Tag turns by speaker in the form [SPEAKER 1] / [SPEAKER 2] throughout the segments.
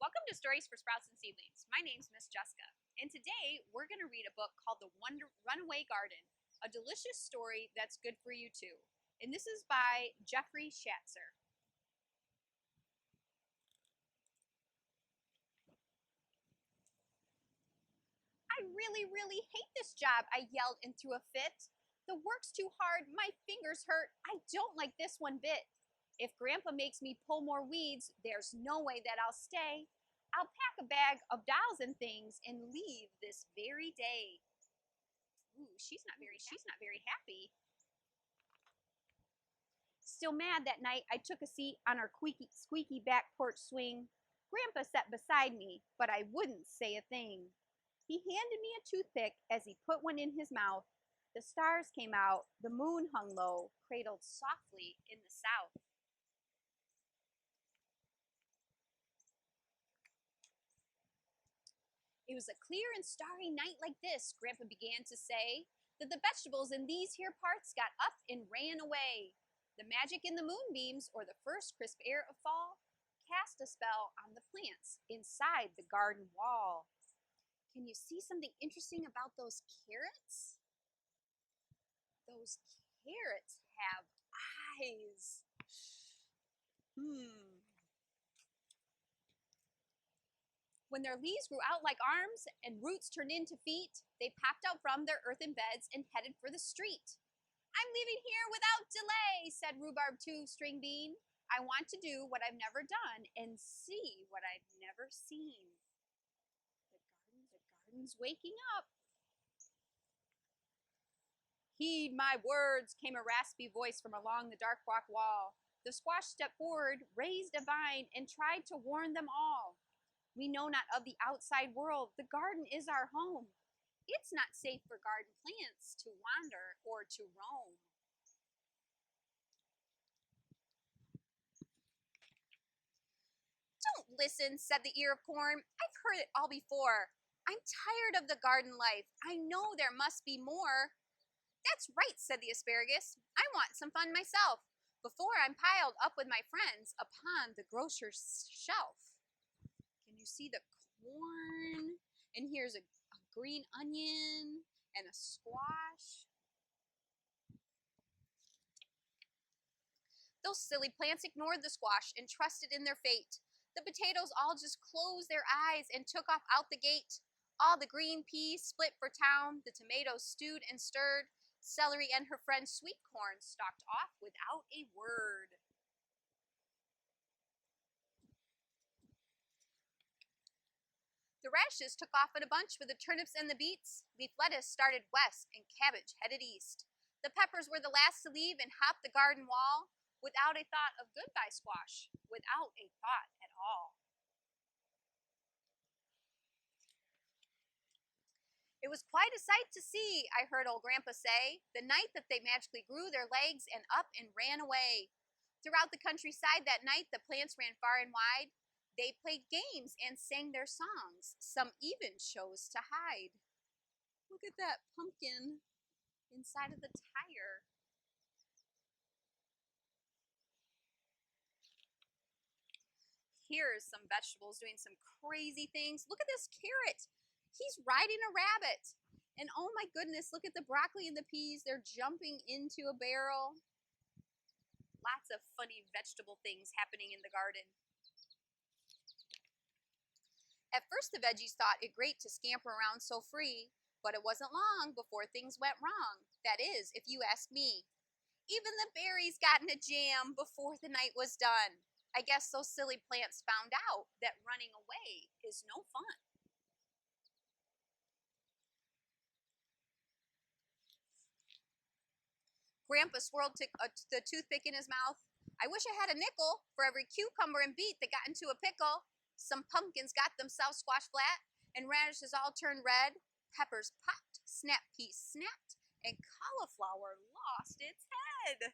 [SPEAKER 1] Welcome to Stories for Sprouts and Seedlings. My name's Miss Jessica, and today we're going to read a book called Runaway Garden, a delicious story that's good for you too. And this is by Jeffrey Schatzer. I really hate this job, I yelled and threw a fit. The work's too hard, my fingers hurt, I don't like this one bit. If Grandpa makes me pull more weeds, there's no way that I'll stay. I'll pack a bag of dolls and things and leave this very day. Ooh, she's not very happy. Still mad that night, I took a seat on our squeaky back porch swing. Grandpa sat beside me, but I wouldn't say a thing. He handed me a toothpick as he put one in his mouth. The stars came out, the moon hung low, cradled softly in the south. It was a clear and starry night like this, Grandpa began to say, that the vegetables in these here parts got up and ran away. The magic in the moonbeams, or the first crisp air of fall, cast a spell on the plants inside the garden wall. Can you see something interesting about those carrots? Those carrots have eyes. When their leaves grew out like arms and roots turned into feet, they popped out from their earthen beds and headed for the street. I'm leaving here without delay, said Rhubarb 2 String Bean. I want to do what I've never done and see what I've never seen. The garden's waking up. Heed my words, came a raspy voice from along the dark rock wall. The squash stepped forward, raised a vine, and tried to warn them all. We know not of the outside world. The garden is our home. It's not safe for garden plants to wander or to roam. Don't listen, said the ear of corn. I've heard it all before. I'm tired of the garden life. I know there must be more. That's right, said the asparagus. I want some fun myself before I'm piled up with my friends upon the grocer's shelf. Can you see the corn? And here's a green onion and a squash. Those silly plants ignored the squash and trusted in their fate. The potatoes all just closed their eyes and took off out the gate. All the green peas split for town. The tomatoes stewed and stirred. Celery and her friend sweet corn stalked off without a word. The radishes took off in a bunch with the turnips and the beets. Leaf lettuce started west and cabbage headed east. The peppers were the last to leave and hopped the garden wall without a thought of goodbye squash, without a thought at all. It was quite a sight to see, I heard old Grandpa say, the night that they magically grew their legs and up and ran away. Throughout the countryside that night, the plants ran far and wide. They played games and sang their songs. Some even chose to hide. Look at that pumpkin inside of the tire. Here's some vegetables doing some crazy things. Look at this carrot. He's riding a rabbit. And oh my goodness, look at the broccoli and the peas. They're jumping into a barrel. Lots of funny vegetable things happening in the garden. At first the veggies thought it great to scamper around so free, but it wasn't long before things went wrong. That is, if you ask me. Even the berries got in a jam before the night was done. I guess those silly plants found out that running away is no fun. Grandpa swirled the toothpick in his mouth. I wish I had a nickel for every cucumber and beet that got into a pickle. Some pumpkins got themselves squashed flat, and radishes all turned red. Peppers popped, snap peas snapped, and cauliflower lost its head.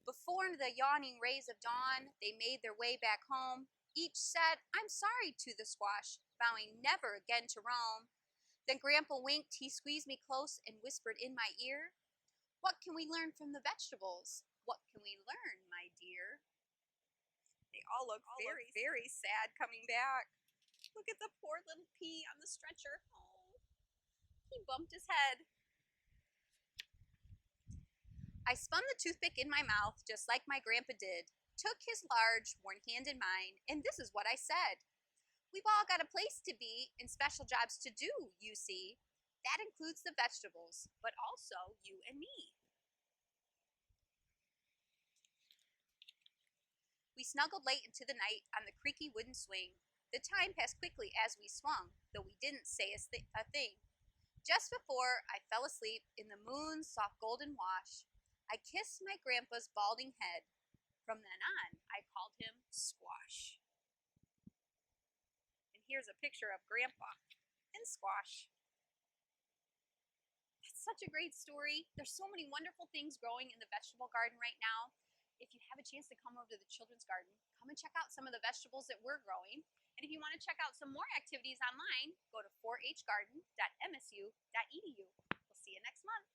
[SPEAKER 1] Before the yawning rays of dawn, they made their way back home. Each said, I'm sorry to the squash, vowing never again to roam. Then Grandpa winked, he squeezed me close and whispered in my ear, what can we learn from the vegetables? we learn, my dear? They all look very sad coming back. Look at the poor little pea on the stretcher. Oh, he bumped his head. I spun the toothpick in my mouth just like my grandpa did, took his large, worn hand in mine, and this is what I said. We've all got a place to be and special jobs to do, you see. That includes the vegetables, but also you and me. We snuggled late into the night on the creaky wooden swing. The time passed quickly as we swung, though we didn't say a thing. Just before I fell asleep in the moon's soft golden wash, I kissed my grandpa's balding head. From then on, I called him Squash. And here's a picture of Grandpa and Squash. That's such a great story. There's so many wonderful things growing in the vegetable garden right now. If you have a chance to come over to the children's garden, come and check out some of the vegetables that we're growing. And if you want to check out some more activities online, go to 4hgarden.msu.edu. We'll see you next month.